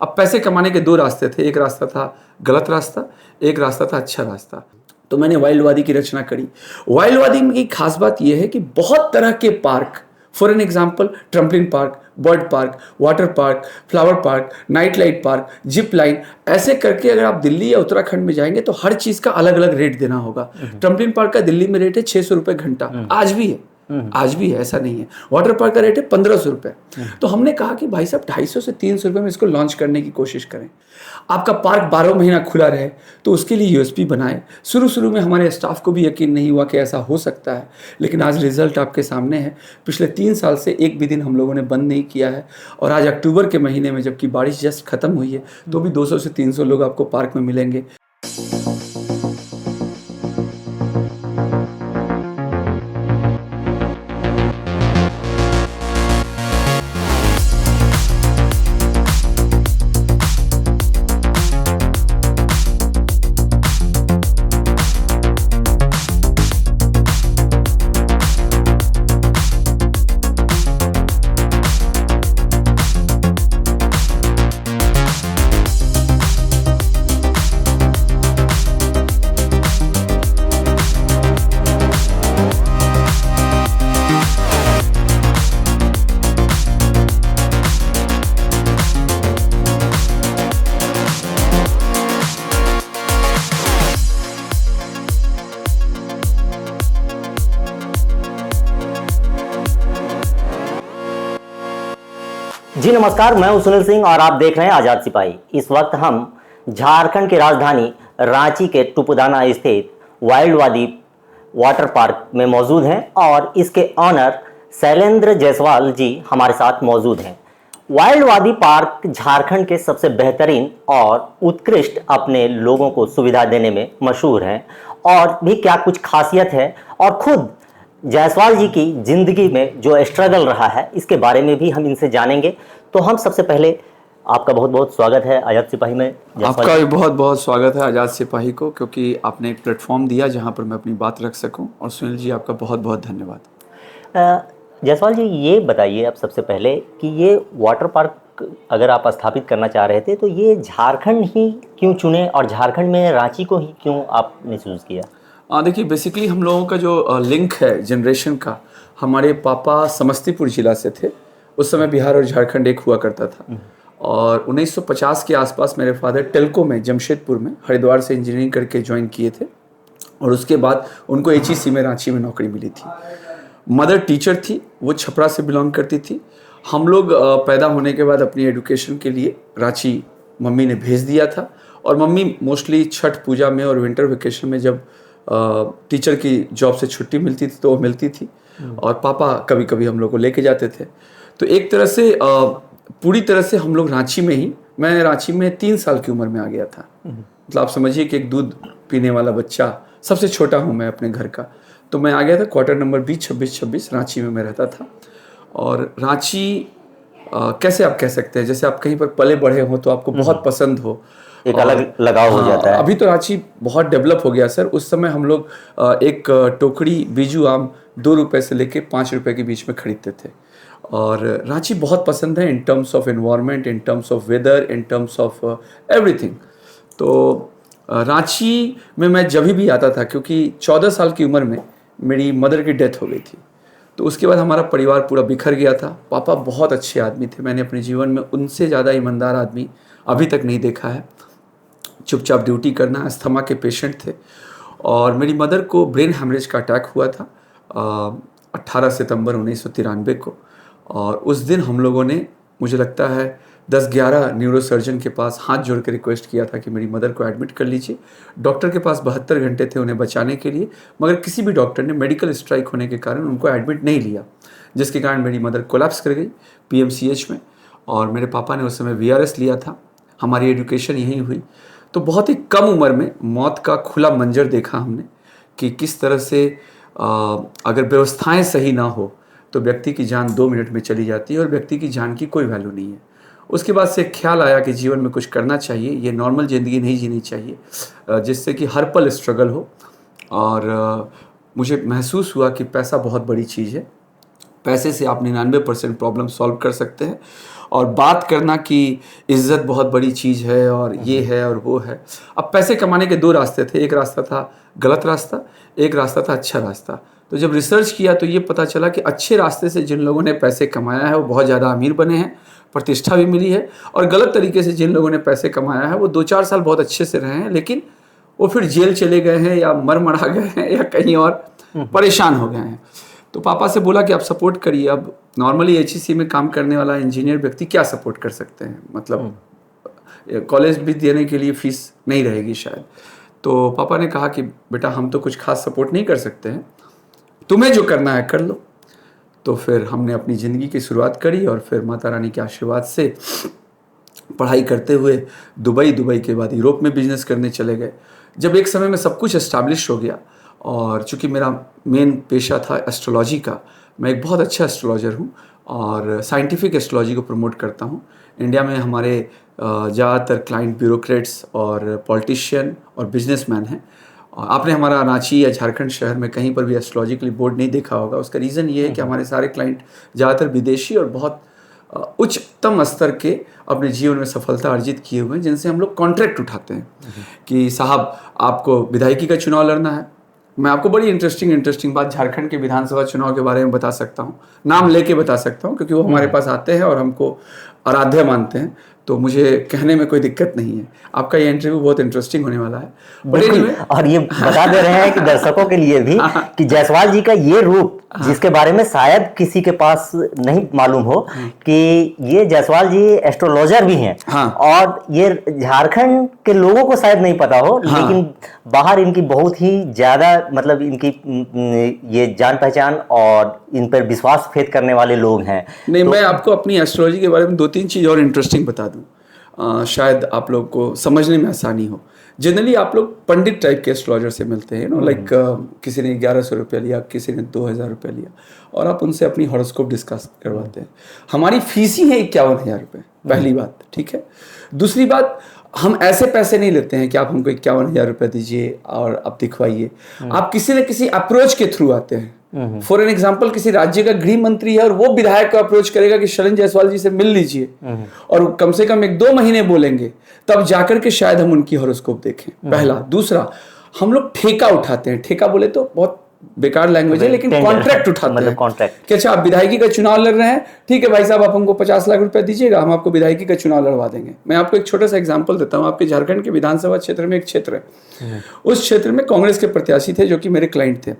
अब पैसे कमाने के दो रास्ते थे, एक रास्ता था गलत रास्ता, एक रास्ता था अच्छा रास्ता। तो मैंने वाइल्डवादी की रचना करी। वाइल्डवादी की खास बात यह है कि बहुत तरह के park, for an example trampoline park, bird park, water park, flower park, night light park, zip line, ऐसे करके अगर आप दिल्ली या उत्तराखंड में जाएंगे तो हर चीज़ का अलग अलग रेट देना होगा। ट्रम्पलिन पार्क का दिल्ली में रेट है 600 रुपये घंटा, आज भी है, आज भी है, ऐसा नहीं है। वाटर पार्क का रेट है 1500 रुपये। तो हमने कहा कि भाई साहब 250 से 300 रुपये में इसको लॉन्च करने की कोशिश करें। आपका पार्क 12 महीना खुला रहे तो उसके लिए यूएसपी बनाए। शुरू में हमारे स्टाफ को भी यकीन नहीं हुआ कि ऐसा हो सकता है, लेकिन आज रिजल्ट आपके सामने है। पिछले 3 साल से एक भी दिन हम लोगों ने बंद नहीं किया है, और आज अक्टूबर के महीने में जबकि बारिश जस्ट खत्म हुई है तो भी 200 से 300 लोग आपको पार्क में मिलेंगे। जी नमस्कार, मैं हूं सुनील सिंह और आप देख रहे हैं आज़ाद सिपाही। इस वक्त हम झारखंड की राजधानी रांची के टुपुदाना स्थित वाइल्डवादी वाटर पार्क में मौजूद हैं और इसके ऑनर शैलेंद्र जायसवाल जी हमारे साथ मौजूद हैं। वाइल्डवादी पार्क झारखंड के सबसे बेहतरीन और उत्कृष्ट अपने लोगों को सुविधा देने में मशहूर हैं, और भी क्या कुछ खासियत है और खुद जायसवाल जी की जिंदगी में जो स्ट्रगल रहा है इसके बारे में भी हम इनसे जानेंगे। तो हम सबसे पहले आपका बहुत बहुत स्वागत है आज़ाद सिपाही में। आपका भी बहुत बहुत स्वागत है आज़ाद सिपाही को, क्योंकि आपने एक प्लेटफॉर्म दिया जहां पर मैं अपनी बात रख सकूं। और सुनील जी, आपका बहुत बहुत धन्यवाद। जायसवाल जी, ये बताइए आप सबसे पहले कि ये वाटर पार्क अगर आप स्थापित करना चाह रहे थे तो ये झारखंड ही क्यों चुने और झारखंड में रांची को ही क्यों आपने चूज़ किया? देखिए, बेसिकली हम लोगों का जो लिंक है जनरेशन का, हमारे पापा समस्तीपुर जिला से थे। उस समय बिहार और झारखंड एक हुआ करता था, और 1950 के आसपास मेरे फादर टेल्को में, जमशेदपुर में, हरिद्वार से इंजीनियरिंग करके ज्वाइन किए थे, और उसके बाद उनको एचईसी में रांची में नौकरी मिली थी। मदर टीचर थी, वो छपरा से बिलोंग करती थी। हम लोग पैदा होने के बाद अपनी एजुकेशन के लिए रांची मम्मी ने भेज दिया था, और मम्मी मोस्टली छठ पूजा में और विंटर वेकेशन में जब टीचर की जॉब से छुट्टी मिलती थी तो वो मिलती थी, और पापा कभी कभी हम लोग को लेके जाते थे। तो एक तरह से पूरी तरह से हम लोग रांची में ही, मैं रांची में 3 साल की उम्र में आ गया था। मतलब आप समझिए कि एक दूध पीने वाला बच्चा, सबसे छोटा हूँ मैं अपने घर का, तो मैं आ गया था। क्वार्टर नंबर 20-26 रांची में मैं रहता था। और रांची कैसे आप कह सकते हैं, जैसे आप कहीं पर पले बढ़े हो तो आपको बहुत पसंद हो, एक अलग लगाव हो जाता है। अभी तो रांची बहुत डेवलप हो गया सर। उस समय हम लोग एक टोकरी बीजू आम 2 रुपये से लेके 5 रुपये के बीच में खरीदते थे। और रांची बहुत पसंद है in terms of environment, in terms of weather, in terms of everything. तो रांची में मैं जब भी आता था, क्योंकि 14 साल की उम्र में मेरी मदर की डेथ हो गई थी, तो उसके बाद हमारा परिवार पूरा बिखर गया था। पापा बहुत अच्छे आदमी थे, मैंने अपने जीवन में उनसे ज़्यादा ईमानदार आदमी अभी तक नहीं देखा है। चुपचाप ड्यूटी करना, अस्थमा के पेशेंट थे, और मेरी मदर को ब्रेन हेमरेज का अटैक हुआ था 18 सितंबर 1993 को। और उस दिन हम लोगों ने, मुझे लगता है 10-11 न्यूरोसर्जन के पास हाथ जोड़ के रिक्वेस्ट किया था कि मेरी मदर को एडमिट कर लीजिए। डॉक्टर के पास 72 घंटे थे उन्हें बचाने के लिए, मगर किसी भी डॉक्टर ने मेडिकल स्ट्राइक होने के कारण उनको एडमिट नहीं लिया, जिसके कारण मेरी मदर कोलैप्स कर गई पीएमसीएच में। और मेरे पापा ने उस समय वीआरएस लिया था। हमारी एजुकेशन यहीं हुई। तो बहुत ही कम उम्र में मौत का खुला मंजर देखा हमने कि किस तरह से अगर व्यवस्थाएं सही ना हो तो व्यक्ति की जान 2 मिनट में चली जाती है, और व्यक्ति की जान की कोई वैल्यू नहीं है। उसके बाद से ख्याल आया कि जीवन में कुछ करना चाहिए, ये नॉर्मल ज़िंदगी नहीं जीनी चाहिए जिससे कि हर पल स्ट्रगल हो। और मुझे महसूस हुआ कि पैसा बहुत बड़ी चीज़ है, पैसे से आप 99% प्रॉब्लम सॉल्व कर सकते हैं। और बात करना कि इज्जत बहुत बड़ी चीज़ है और ये है और वो है। अब पैसे कमाने के दो रास्ते थे, एक रास्ता था गलत रास्ता, एक रास्ता था अच्छा रास्ता। तो जब रिसर्च किया तो ये पता चला कि अच्छे रास्ते से जिन लोगों ने पैसे कमाया है वो बहुत ज़्यादा अमीर बने हैं, प्रतिष्ठा भी मिली है, और गलत तरीके से जिन लोगों ने पैसे कमाया है वो 2-4 साल बहुत अच्छे से रहे हैं, लेकिन वो फिर जेल चले गए हैं या मर गए हैं या कहीं और परेशान हो गए हैं। तो पापा से बोला कि आप सपोर्ट करिए। अब नॉर्मली एचईसी में काम करने वाला इंजीनियर व्यक्ति क्या सपोर्ट कर सकते हैं, मतलब कॉलेज भी देने के लिए फीस नहीं रहेगी शायद। तो पापा ने कहा कि बेटा हम तो कुछ खास सपोर्ट नहीं कर सकते हैं, तुम्हें जो करना है कर लो। तो फिर हमने अपनी ज़िंदगी की शुरुआत करी और फिर माता रानी के आशीर्वाद से पढ़ाई करते हुए दुबई के बाद यूरोप में बिजनेस करने चले गए। जब एक समय में सब कुछ एस्टैब्लिश हो गया, और चूंकि मेरा मेन पेशा था एस्ट्रोलॉजी का, मैं एक बहुत अच्छा एस्ट्रोलॉजर हूँ और साइंटिफिक एस्ट्रोलॉजी को प्रमोट करता हूँ। इंडिया में हमारे ज़्यादातर क्लाइंट ब्यूरोक्रेट्स और पॉलिटिशियन और बिजनेसमैन हैं। आपने हमारा रांची या झारखंड शहर में कहीं पर भी एस्ट्रोलॉजी के लिए बोर्ड नहीं देखा होगा। उसका रीज़न ये है कि हमारे सारे क्लाइंट ज़्यादातर विदेशी और बहुत उच्चतम स्तर के अपने जीवन में सफलता अर्जित किए हुए हैं, जिनसे हम लोग कॉन्ट्रैक्ट उठाते हैं कि साहब आपको विधायकी का चुनाव लड़ना है। मैं आपको बड़ी इंटरेस्टिंग बात झारखंड के विधानसभा चुनाव के बारे में बता सकता हूँ, नाम लेके बता सकता हूँ, क्योंकि वो हमारे पास आते हैं और हमको आराध्य मानते हैं, तो मुझे कहने में कोई दिक्कत नहीं है। आपका ये इंटरव्यू बहुत इंटरेस्टिंग होने वाला है। बिल्कुल। और ये बता दे रहे हैं कि दर्शकों के लिए भी कि जायसवाल जी का ये रूप, जिसके बारे में शायद किसी के पास नहीं मालूम हो, कि ये जायसवाल जी एस्ट्रोलॉजर भी हैं। और ये झारखंड के लोगों को शायद नहीं पता हो, लेकिन बाहर इनकी बहुत ही ज्यादा, मतलब इनकी ये जान पहचान और इन पर विश्वास फेथ करने वाले लोग हैं। नहीं, मैं आपको अपनी एस्ट्रोलॉजी के बारे में 2-3 चीज़ और इंटरेस्टिंग बता दूं, शायद आप लोग को समझने में आसानी हो। जनरली आप लोग पंडित टाइप के एस्ट्रोलॉजर से मिलते हैं, लाइक किसी ने 1100 रुपया लिया, किसी ने 2000 रुपया लिया, और आप उनसे अपनी हॉरोस्कोप डिस्कस करवाते हैं। हमारी फीस ही है 51,000 रुपये, पहली बात, ठीक है। दूसरी बात, हम ऐसे पैसे नहीं लेते हैं कि आप हमको 51,000 रुपये दीजिए और आप दिखवाइए। आप किसी न किसी अप्रोच के थ्रू आते हैं। फॉर एन एग्जाम्पल, किसी राज्य का गृह मंत्री है और वो विधायक को अप्रोच करेगा कि शरण जायसवाल जी से मिल लीजिए, और कम से कम 1-2 महीने बोलेंगे, तब जाकर के शायद हम उनकी हॉरोस्कोप देखें, पहला। दूसरा, हम लोग ठेका उठाते हैं। ठेका बोले तो बहुत बेकार लैंग्वेज है, लेकिन कॉन्ट्रैक्ट उठाते हैं कॉन्ट्रैक्ट कि अच्छा आप विधायकी का चुनाव लड़ रहे हैं, ठीक है भाई साहब, आप हमको 50 लाख रुपए दीजिएगा, हम आपको विधायकी का चुनाव लड़वा देंगे। मैं आपको एक छोटा सा एग्जांपल देता हूं। आपके झारखंड के विधानसभा क्षेत्र में एक क्षेत्र है, उस क्षेत्र में कांग्रेस के प्रत्याशी थे जो कि मेरे क्लाइंट थे।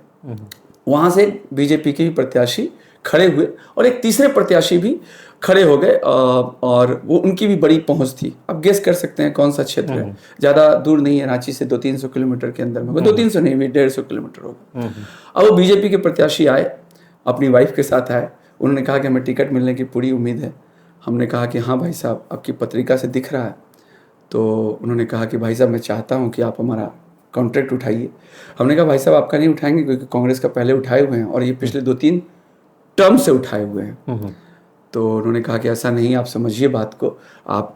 वहां से बीजेपी के भी प्रत्याशी खड़े हुए और एक तीसरे प्रत्याशी भी खड़े हो गए, और वो उनकी भी बड़ी पहुंच थी। आप गेस कर सकते हैं कौन सा क्षेत्र है, ज़्यादा दूर नहीं है, रांची से 200-300 किलोमीटर के अंदर में, 200-300 नहीं, 150 किलोमीटर होगा। अब वो बीजेपी के प्रत्याशी आए, अपनी वाइफ के साथ आए। उन्होंने कहा कि हमें टिकट मिलने की पूरी उम्मीद है। हमने कहा कि हाँ भाई साहब, आपकी पत्रिका से दिख रहा है। तो उन्होंने कहा कि भाई साहब मैं चाहता हूँ कि आप हमारा कॉन्ट्रैक्ट उठाइए। हमने कहा भाई साहब आपका नहीं उठाएंगे, क्योंकि कांग्रेस का पहले उठाए हुए हैं और ये पिछले 2-3 टर्म से उठाए हुए हैं। तो उन्होंने कहा कि ऐसा नहीं, आप समझिए बात को, आप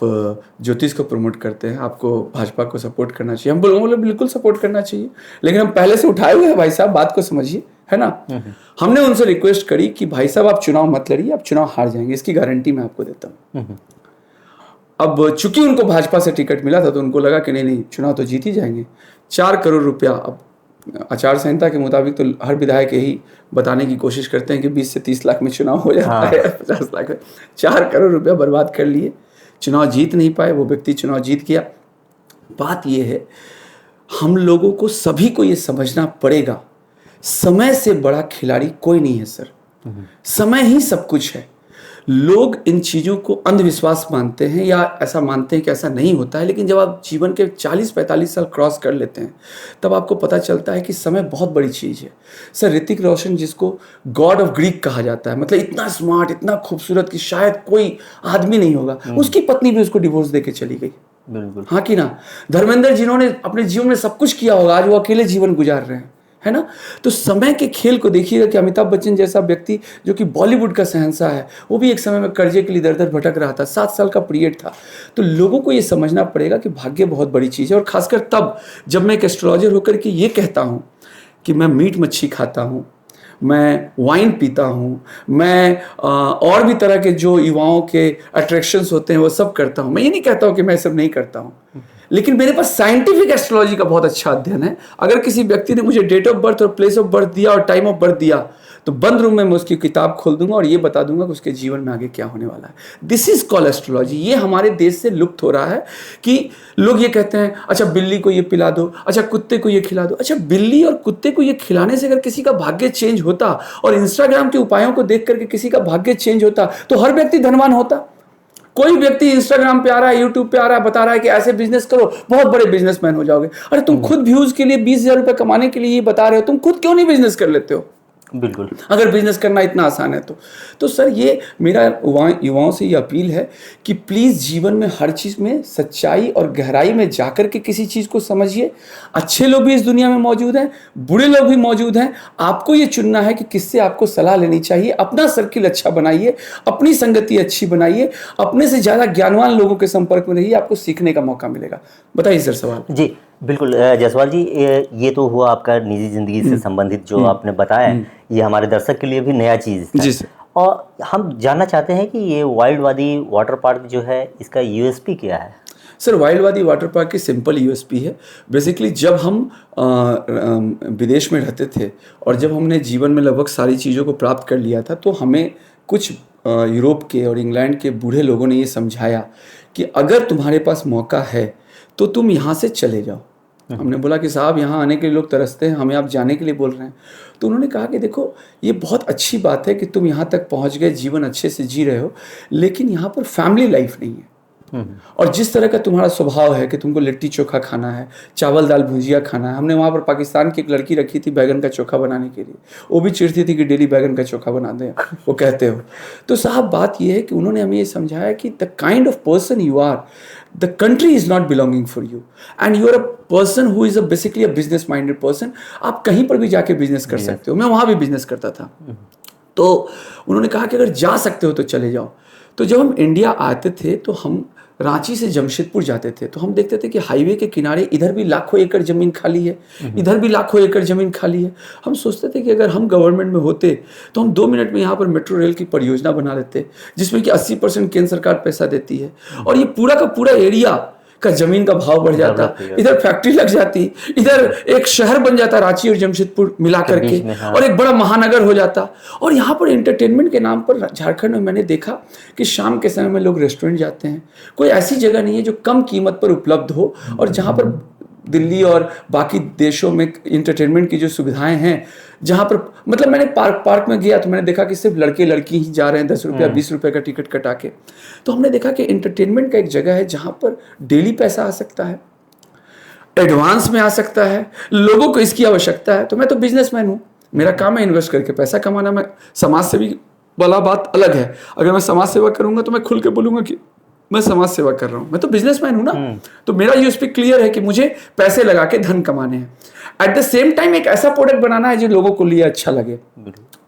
ज्योतिष को प्रमोट करते हैं, आपको भाजपा को सपोर्ट करना चाहिए। हम बोले बिल्कुल सपोर्ट करना चाहिए, लेकिन हम पहले से उठाए हुए हैं भाई साहब, बात को समझिए, है ना। हमने उनसे रिक्वेस्ट करी कि भाई साहब आप चुनाव मत लड़िए, आप चुनाव हार जाएंगे, इसकी गारंटी मैं आपको देता हूँ। अब चूंकि उनको भाजपा से टिकट मिला था तो उनको लगा कि नहीं चुनाव तो जीत ही जाएंगे। 4 करोड़ रुपया, अब आचार संहिता के मुताबिक तो हर विधायक यही बताने की कोशिश करते हैं कि 20 से 30 लाख में चुनाव हो जाता है, 50 लाख में 4 करोड़ रुपया बर्बाद कर लिए, चुनाव जीत नहीं पाए। वो व्यक्ति चुनाव जीत गया। बात ये है, हम लोगों को सभी को ये समझना पड़ेगा, समय से बड़ा खिलाड़ी कोई नहीं है सर। समय ही सब कुछ है। लोग इन चीज़ों को अंधविश्वास मानते हैं या ऐसा मानते हैं कि ऐसा नहीं होता है, लेकिन जब आप जीवन के 40-45 साल क्रॉस कर लेते हैं तब आपको पता चलता है कि समय बहुत बड़ी चीज़ है। सर ऋतिक रोशन, जिसको गॉड ऑफ ग्रीक कहा जाता है, मतलब इतना स्मार्ट, इतना खूबसूरत कि शायद कोई आदमी नहीं होगा, उसकी पत्नी भी उसको डिवोर्स देके चली गई। बिल्कुल, हाँ कि ना। धर्मेंद्र, जिन्होंने अपने जीवन में सब कुछ किया होगा, आज वो अकेले जीवन गुजार रहे हैं, है ना। तो समय के खेल को देखिएगा कि अमिताभ बच्चन जैसा व्यक्ति जो कि बॉलीवुड का शहंशाह है, वो भी एक समय में कर्जे के लिए दर दर भटक रहा था। 7 साल का पीरियड था। तो लोगों को ये समझना पड़ेगा कि भाग्य बहुत बड़ी चीज़ है, और खासकर तब जब मैं एक एस्ट्रोलॉजर होकर के ये कहता हूँ कि मैं मीट मच्छी खाता हूँ, मैं वाइन पीता हूँ, मैं और भी तरह के जो युवाओं के अट्रैक्शंस होते हैं वो सब करता हूँ। मैं ये नहीं कहता हूँ कि मैं सब नहीं करता हूँ, लेकिन मेरे पास साइंटिफिक एस्ट्रोलॉजी का बहुत अच्छा अध्ययन है। अगर किसी व्यक्ति ने मुझे डेट ऑफ बर्थ और प्लेस ऑफ बर्थ दिया और टाइम ऑफ बर्थ दिया, तो बंद रूम में मैं उसकी किताब खोल दूंगा और ये बता दूंगा कि उसके जीवन में आगे क्या होने वाला है। This is called astrology. ये हमारे देश से लुप्त हो रहा है कि लोग ये कहते हैं अच्छा बिल्ली को ये पिला दो, अच्छा कुत्ते को ये खिला दो। अच्छा बिल्ली और कुत्ते को ये खिलाने से अगर किसी का भाग्य चेंज होता और इंस्टाग्राम के उपायों को देख करके किसी का भाग्य चेंज होता, तो हर व्यक्ति धनवान होता। कोई व्यक्ति इंस्टाग्राम पे आ रहा है, यूट्यूब पे आ रहा है, बता रहा है कि ऐसे बिजनेस करो, बहुत बड़े बिजनेसमैन हो जाओगे। अरे तुम खुद व्यूज के लिए 20,000 रुपए कमाने के लिए ये बता रहे हो, तुम खुद क्यों नहीं बिजनेस कर लेते हो? बिल्कुल, अगर बिजनेस करना इतना आसान है तो सर ये मेरा युवाओं से ये अपील है कि प्लीज़ जीवन में हर चीज़ में सच्चाई और गहराई में जाकर के किसी चीज़ को समझिए। अच्छे लोग भी इस दुनिया में मौजूद हैं, बुरे लोग भी मौजूद हैं। आपको ये चुनना है कि किससे आपको सलाह लेनी चाहिए। अपना सर्किल अच्छा बनाइए, अपनी संगति अच्छी बनाइए, अपने से ज़्यादा ज्ञानवान लोगों के संपर्क में रहिए, आपको सीखने का मौका मिलेगा। बताइए सर सवाल। जी बिल्कुल। जायसवाल जी, ये तो हुआ आपका निजी जिंदगी से संबंधित जो आपने बताया, ये हमारे दर्शक के लिए भी नया चीज़ था। जी सर। और हम जानना चाहते हैं कि ये वाइल्डवादी वाटर पार्क जो है, इसका यूएसपी क्या है? सर वाइल्डवादी वाटर पार्क की सिंपल यूएसपी है। बेसिकली जब हम विदेश में रहते थे और जब हमने जीवन में लगभग सारी चीज़ों को प्राप्त कर लिया था, तो हमें कुछ यूरोप के और इंग्लैंड के बूढ़े लोगों ने ये समझाया कि अगर तुम्हारे पास मौका है तो तुम यहाँ से चले जाओ। हमने बोला कि साहब यहाँ आने के लिए लोग तरसते हैं, हमें आप जाने के लिए बोल रहे हैं। तो उन्होंने कहा कि देखो ये बहुत अच्छी बात है कि तुम यहाँ तक पहुँच गए, जीवन अच्छे से जी रहे हो, लेकिन यहाँ पर फैमिली लाइफ नहीं है। और जिस तरह का तुम्हारा स्वभाव है कि तुमको लिट्टी चोखा खाना है, चावल दाल भुजिया खाना है। हमने वहाँ पर पाकिस्तान की एक लड़की रखी थी बैगन का चोखा बनाने के लिए, वो भी चिढ़ती थी कि डेली बैगन का चोखा बना दें, वो कहते हो। तो साहब बात ये है कि उन्होंने हमें ये समझाया कि the kind of person you are, the country is not belonging for you and you are a person who is basically a business minded person. आप कहीं पर भी जाके बिजनेस कर सकते हो। मैं वहाँ भी बिजनेस करता था। तो उन्होंने कहा कि अगर जा सकते हो तो चले जाओ। तो जब हम इंडिया आते थे तो हम रांची से जमशेदपुर जाते थे, तो हम देखते थे कि हाईवे के किनारे इधर भी लाखों एकड़ ज़मीन खाली है, इधर भी लाखों एकड़ ज़मीन खाली है। हम सोचते थे कि अगर हम गवर्नमेंट में होते तो हम 2 मिनट में यहाँ पर मेट्रो रेल की परियोजना बना लेते, जिसमें कि 80% केंद्र सरकार पैसा देती है और ये पूरा का पूरा एरिया का जमीन का भाव बढ़ जाता, इधर फैक्ट्री लग जाती, इधर एक शहर बन जाता रांची और जमशेदपुर मिला करके, और एक बड़ा महानगर हो जाता। और यहाँ पर एंटरटेनमेंट के नाम पर झारखंड में मैंने देखा कि शाम के समय में लोग रेस्टोरेंट जाते हैं। कोई ऐसी जगह नहीं है जो कम कीमत पर उपलब्ध हो, और जहाँ पर दिल्ली और बाकी देशों में इंटरटेनमेंट की जो सुविधाएं हैं, जहाँ पर मतलब मैंने पार्क में गया तो मैंने देखा कि सिर्फ लड़के लड़की ही जा रहे हैं 10 रुपया 20 रुपये का टिकट कटा के। तो हमने देखा कि इंटरटेनमेंट का एक जगह है जहाँ पर डेली पैसा आ सकता है, एडवांस में आ सकता है, लोगों को इसकी आवश्यकता है। तो मैं तो बिजनेसमैन हूँ, मेरा काम है इन्वेस्ट करके पैसा कमाना। मैं समाज सेवी वाला बात अलग है, अगर मैं समाज सेवा करूँगा तो मैं खुल के बोलूँगा कि मैं समाज सेवा कर रहा हूँ, मैं तो बिजनेसमैन हूँ ना। तो मेरा यूएसपी क्लियर है कि मुझे पैसे लगा के धन कमाने हैं। एट द सेम टाइम एक ऐसा प्रोडक्ट बनाना है जो लोगों को लिए अच्छा लगे।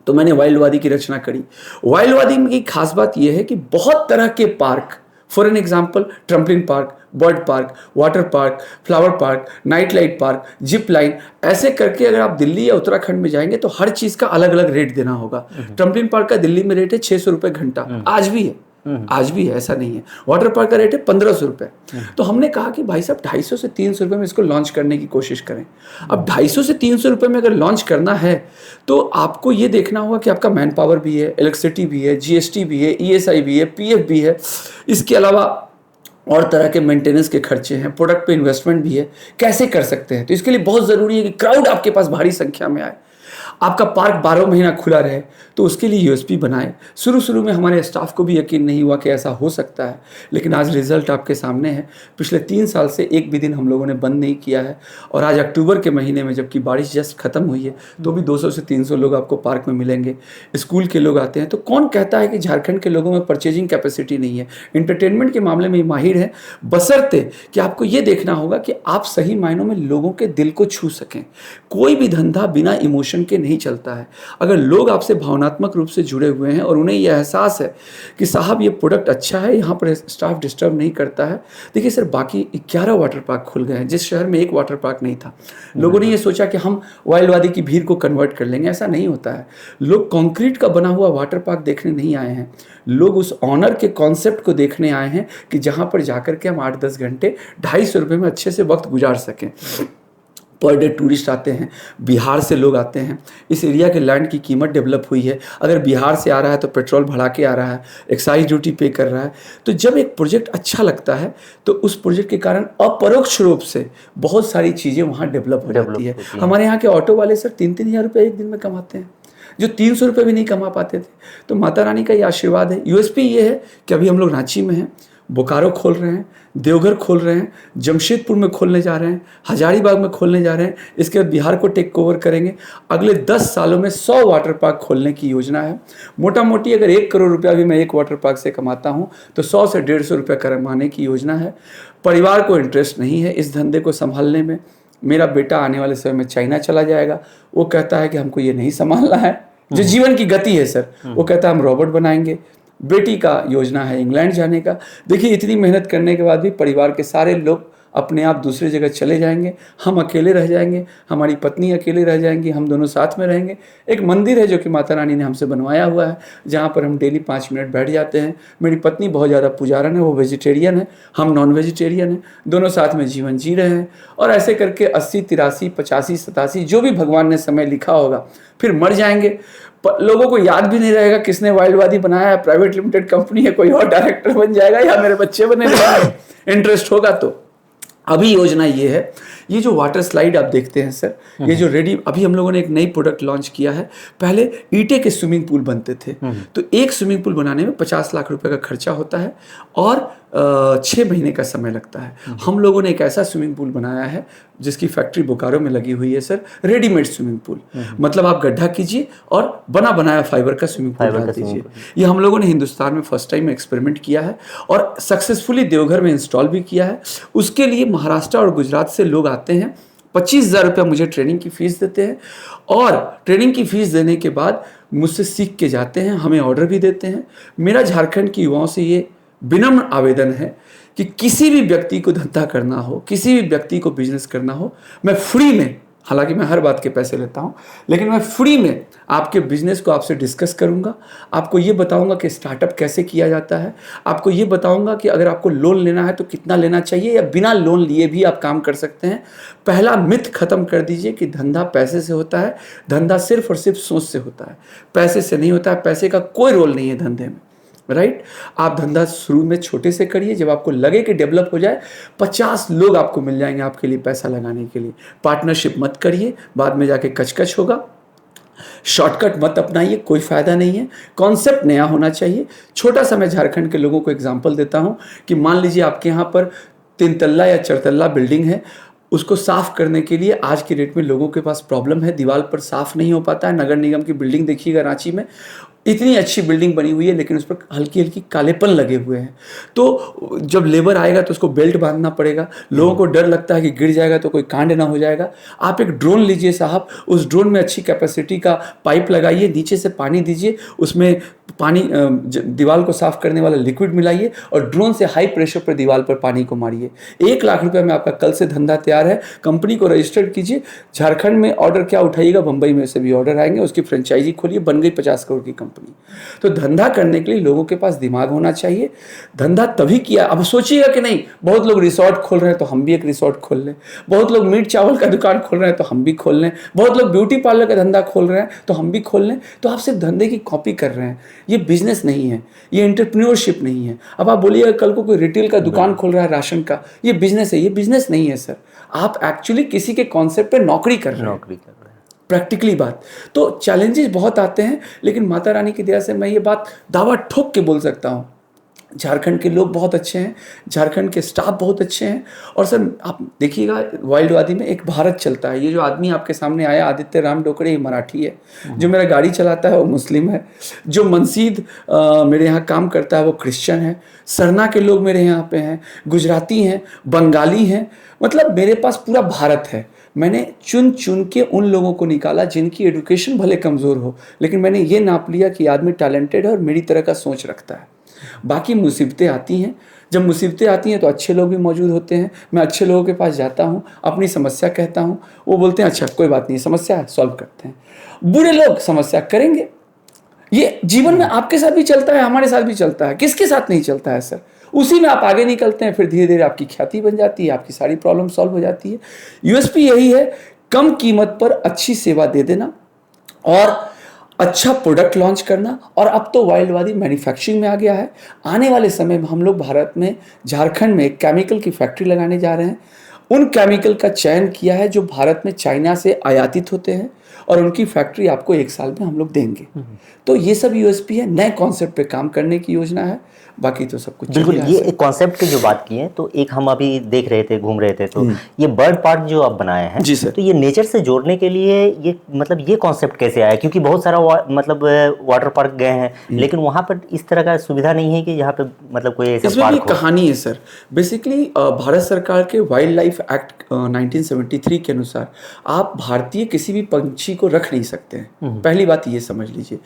तो मैंने वाइल्डवादी की रचना करी। वाइल्डवादी की खास बात यह है कि बहुत तरह के park, for an example trampoline park, bird park, water park, flower park, night light park, zip line, ऐसे करके अगर आप दिल्ली या उत्तराखंड में जाएंगे तो हर चीज़ का अलग अलग रेट देना होगा। ट्रम्पलिन पार्क का दिल्ली में रेट है 600 रुपये घंटा, आज भी है, आज भी है, ऐसा नहीं है। वाटर पार्क का रेट है 1500 रुपये। तो हमने कहा कि भाई साहब 250 से 300 रुपये में इसको लॉन्च करने की कोशिश करें। अब 250 से 300 रुपये में अगर लॉन्च करना है तो आपको ये देखना होगा कि आपका मैन पावर भी है, इलेक्ट्रिसिटी भी है, जीएसटी भी है, ईएसआई भी है, पीएफ भी है, इसके अलावा और तरह के मेंटेनेंस के खर्चे हैं, प्रोडक्ट पे इन्वेस्टमेंट भी है। कैसे कर सकते हैं? तो इसके लिए बहुत ज़रूरी है कि क्राउड आपके पास भारी संख्या में आए, आपका पार्क 12 महीना खुला रहे। तो उसके लिए यूएसपी बनाए। शुरू में हमारे स्टाफ को भी यकीन नहीं हुआ कि ऐसा हो सकता है, लेकिन आज रिजल्ट आपके सामने है। पिछले 3 साल से एक भी दिन हम लोगों ने बंद नहीं किया है, और आज अक्टूबर के महीने में जबकि बारिश जस्ट खत्म हुई है तो भी 200 से 300 लोग आपको पार्क में मिलेंगे। स्कूल के लोग आते हैं। तो कौन कहता है कि झारखंड के लोगों में परचेजिंग कैपेसिटी नहीं है? एंटरटेनमेंट के मामले में माहिर है, बशर्ते कि आपको ये देखना होगा कि आप सही मायनों में लोगों के दिल को छू सकें। कोई भी धंधा बिना इमोशन के नहीं नहीं चलता है। अगर लोग आपसे भावनात्मक रूप से जुड़े हुए हैं और उन्हें यह एहसास है कि साहब ये प्रोडक्ट अच्छा है, यहाँ पर स्टाफ डिस्टर्ब नहीं करता है। देखिए सर, बाकी 11 वाटर पार्क खुल गए हैं, जिस शहर में एक वाटर पार्क नहीं था। लोगों ने ये सोचा कि हम वाइल्डवादी की भीड़ को कन्वर्ट कर लेंगे, ऐसा नहीं होता है। लोग कंक्रीट का बना हुआ वाटर पार्क देखने नहीं आए हैं, लोग उस ऑनर के कॉन्सेप्ट को देखने आए हैं कि जहाँ पर जाकर के हम 8-10 घंटे 250 रुपये में अच्छे से वक्त गुजार सकें। पर डे टूरिस्ट आते हैं, बिहार से लोग आते हैं, इस एरिया के लैंड की कीमत डेवलप हुई है। अगर बिहार से आ रहा है तो पेट्रोल बढ़ा के आ रहा है, एक्साइज ड्यूटी पे कर रहा है। तो जब एक प्रोजेक्ट अच्छा लगता है तो उस प्रोजेक्ट के कारण अपरोक्ष रूप से बहुत सारी चीज़ें वहाँ डेवलप हो जाती है। हमारे यहाँ के ऑटो वाले सर 3-3 हज़ार रुपये एक दिन में कमाते हैं, जो 300 रुपये भी नहीं कमा पाते थे। तो माता रानी का ये आशीर्वाद है। यूएसपी ये है कि अभी हम लोग रांची में हैं, बोकारो खोल रहे हैं, देवघर खोल रहे हैं, जमशेदपुर में खोलने जा रहे हैं, हजारीबाग में खोलने जा रहे हैं, इसके बाद बिहार को टेक ओवर करेंगे। अगले 10 सालों में 100 वाटर पार्क खोलने की योजना है। मोटा मोटी अगर 1 करोड़ रुपया भी मैं एक वाटर पार्क से कमाता हूँ तो 100 से 150 रुपया कमाने की योजना है। परिवार को इंटरेस्ट नहीं है इस धंधे को संभालने में। मेरा बेटा आने वाले समय में चाइना चला जाएगा, वो कहता है कि हमको ये नहीं संभालना है, जो जीवन की गति है सर, वो कहता है हम रोबोट बनाएंगे। बेटी का योजना है इंग्लैंड जाने का। देखिए इतनी मेहनत करने के बाद भी परिवार के सारे लोग अपने आप दूसरी जगह चले जाएंगे, हम अकेले रह जाएंगे, हमारी पत्नी अकेले रह जाएंगी, हम दोनों साथ में रहेंगे। एक मंदिर है जो कि माता रानी ने हमसे बनवाया हुआ है, जहाँ पर हम डेली 5 मिनट बैठ जाते हैं। मेरी पत्नी बहुत ज़्यादा पुजारन है, वो वेजिटेरियन है, हम नॉन वेजिटेरियन हैं, दोनों साथ में जीवन जी रहे हैं। और ऐसे करके 80, 83, 85, 87 जो भी भगवान ने समय लिखा होगा, फिर मर जाएंगे। लोगों को याद भी नहीं रहेगा किसने वाइल्डवादी बनाया है, प्राइवेट लिमिटेड कंपनी है, कोई और डायरेक्टर बन जाएगा या मेरे बच्चे बने रहेंगे, इंटरेस्ट होगा तो। अभी योजना ये है, ये जो वाटर स्लाइड आप देखते हैं सर, ये जो रेडी, अभी हम लोगों ने एक नई प्रोडक्ट लॉन्च किया है। पहले ईंटे के स्विमिंग पूल बनते थे, तो एक स्विमिंग पूल बनाने में 50 लाख रुपए का खर्चा होता है और 6 महीने का समय लगता है। हम लोगों ने एक ऐसा स्विमिंग पूल बनाया है जिसकी फैक्ट्री बोकारो में लगी हुई है सर, रेडीमेड स्विमिंग पूल। मतलब आप गड्ढा कीजिए और बना बनाया फाइबर का स्विमिंग पूल डाल दीजिए। ये हम लोगों ने हिंदुस्तान में फर्स्ट टाइम एक्सपेरिमेंट किया है और सक्सेसफुली देवघर में इंस्टॉल भी किया है। उसके लिए महाराष्ट्र और गुजरात से लोग आते हैं, 25,000 रुपया मुझे ट्रेनिंग की फीस देते हैं और ट्रेनिंग की फीस देने के बाद मुझसे सीख के जाते हैं, हमें ऑर्डर भी देते हैं। मेरा झारखंड के युवाओं से ये विनम्र आवेदन है कि किसी भी व्यक्ति को धंधा करना हो, किसी भी व्यक्ति को बिजनेस करना हो, मैं फ्री में, हालांकि मैं हर बात के पैसे लेता हूं, लेकिन मैं फ्री में आपके बिजनेस को आपसे डिस्कस करूंगा। आपको ये बताऊंगा कि स्टार्टअप कैसे किया जाता है, आपको ये बताऊंगा कि अगर आपको लोन लेना है तो कितना लेना चाहिए या बिना लोन लिए भी आप काम कर सकते हैं। पहला मिथ खत्म कर दीजिए कि धंधा पैसे से होता है। धंधा सिर्फ और सिर्फ सोच से होता है, पैसे से नहीं होता है। पैसे का कोई रोल नहीं है धंधे में, राइट। आप धंधा शुरू में छोटे से करिए, जब आपको लगे कि डेवलप हो जाए 50 लोग आपको मिल जाएंगे आपके लिए पैसा लगाने के लिए। पार्टनरशिप मत करिए, बाद में जाके कचकच होगा। शॉर्टकट मत अपनाइए, कोई फायदा नहीं है। कॉन्सेप्ट नया होना चाहिए। छोटा सा मैं झारखंड के लोगों को एग्जांपल देता हूं कि मान लीजिए आपके यहाँ पर 3 तल्ला या 4 तल्ला बिल्डिंग है, उसको साफ करने के लिए आज की डेट में लोगों के पास प्रॉब्लम है, दीवार पर साफ नहीं हो पाता है। नगर निगम की बिल्डिंग देखिएगा रांची में, इतनी अच्छी बिल्डिंग बनी हुई है लेकिन उस पर हल्की हल्की कालेपन लगे हुए हैं। तो जब लेबर आएगा तो उसको बेल्ट बांधना पड़ेगा, लोगों को डर लगता है कि गिर जाएगा तो कोई कांड ना हो जाएगा। आप एक ड्रोन लीजिए साहब, उस ड्रोन में अच्छी कैपेसिटी का पाइप लगाइए, नीचे से पानी दीजिए, उसमें पानी दीवार को साफ करने वाला लिक्विड मिलाइए और ड्रोन से हाई प्रेशर पर दीवार पर पानी को मारिए। 1 लाख रुपए में आपका कल से धंधा तैयार है। कंपनी को रजिस्टर्ड कीजिए। झारखंड में ऑर्डर क्या उठाइएगा, बंबई में से भी ऑर्डर आएंगे, उसकी फ्रेंचाइजी खोलिए, बन गई 50 करोड़ की कंपनी। तो धंधा करने के लिए लोगों के पास दिमाग होना चाहिए। धंधा तभी किया, अब सोचिएगा कि नहीं, बहुत लोग रिसोर्ट खोल रहे हैं तो हम भी एक रिसोर्ट खोल लें, बहुत लोग मीट चावल का दुकान खोल रहे हैं तो हम भी खोल लें, बहुत लोग ब्यूटी पार्लर का धंधा खोल रहे हैं तो हम भी खोल लें। तो आप सिर्फ धंधे की कॉपी कर रहे हैं। ये बिजनेस नहीं है, ये एंटरप्रेन्योरशिप नहीं है। अब आप बोलिएगा कल को कोई रिटेल का दुकान खोल रहा है राशन का, ये बिजनेस है। ये बिजनेस नहीं है सर, आप एक्चुअली किसी के कॉन्सेप्ट पे नौकरी कर रहे हैं, प्रैक्टिकली बात। तो चैलेंजेस बहुत आते हैं, लेकिन माता रानी की दया से मैं ये बात दावा ठोक के बोल सकता हूँ, झारखंड के लोग बहुत अच्छे हैं, झारखंड के स्टाफ बहुत अच्छे हैं। और सर आप देखिएगा वाइल्डवादी में एक भारत चलता है। ये जो आदमी आपके सामने आया आदित्य राम डोकरे, ये मराठी है। जो मेरा गाड़ी चलाता है वो मुस्लिम है। जो मनसीद मेरे यहाँ काम करता है वो क्रिश्चियन है। सरना के लोग मेरे यहाँ पे हैं, गुजराती हैं, बंगाली हैं। मतलब मेरे पास पूरा भारत है। मैंने चुन चुन के उन लोगों को निकाला जिनकी एजुकेशन भले कमज़ोर हो, लेकिन मैंने ये नाप लिया कि आदमी टैलेंटेड है और मेरी तरह का सोच रखता है। बाकी मुसीबतें आती हैं, जब मुसीबतें आती हैं तो अच्छे लोग भी मौजूद होते हैं। मैं अच्छे लोगों के पास जाता हूँ, अपनी समस्या कहता हूँ, वो बोलते हैं अच्छा कोई बात नहीं, समस्या है सॉल्व करते हैं। बुरे लोग समस्या करेंगे। ये जीवन में आपके साथ भी चलता है, हमारे साथ भी चलता है, किसके साथ नहीं चलता है सर। उसी में आप आगे निकलते हैं, फिर धीरे धीरे आपकी ख्याति बन जाती है, आपकी सारी प्रॉब्लम सॉल्व हो जाती है। यूएसपी यही है, कम कीमत पर अच्छी सेवा दे देना और अच्छा प्रोडक्ट लॉन्च करना। और अब तो वाइल्डवादी मैन्युफैक्चरिंग में आ गया है। आने वाले समय में हम लोग भारत में, झारखंड में एक केमिकल की फैक्ट्री लगाने जा रहे हैं। उन केमिकल का चयन किया है जो भारत में चाइना से आयातित होते हैं, और उनकी फैक्ट्री आपको 1 साल में हम लोग देंगे। तो ये सब यूएसपी है, नए कॉन्सेप्ट पे काम करने की योजना है, बाकी तो सब कुछ बिल्कुल। ये एक कॉन्सेप्ट की जो बात की है, तो एक हम अभी देख रहे थे, घूम रहे थे, तो ये बर्ड पार्क जो आप बनाए हैं, जी सर। तो ये नेचर से जोड़ने के लिए ये मतलब ये कॉन्सेप्ट कैसे आया? क्योंकि बहुत सारा मतलब वाटर पार्क गए हैं, लेकिन वहाँ पर इस तरह का सुविधा नहीं है कि यहाँ पे मतलब कोई ऐसा इसमें भी पार्क हो। कहानी है सर। बेसिकली भारत सरकार के वाइल्ड लाइफ एक्ट 1973 के अनुसार आप भारतीय किसी भी पंछी को रख नहीं सकते हैं। पहली बात ये समझ लीजिए,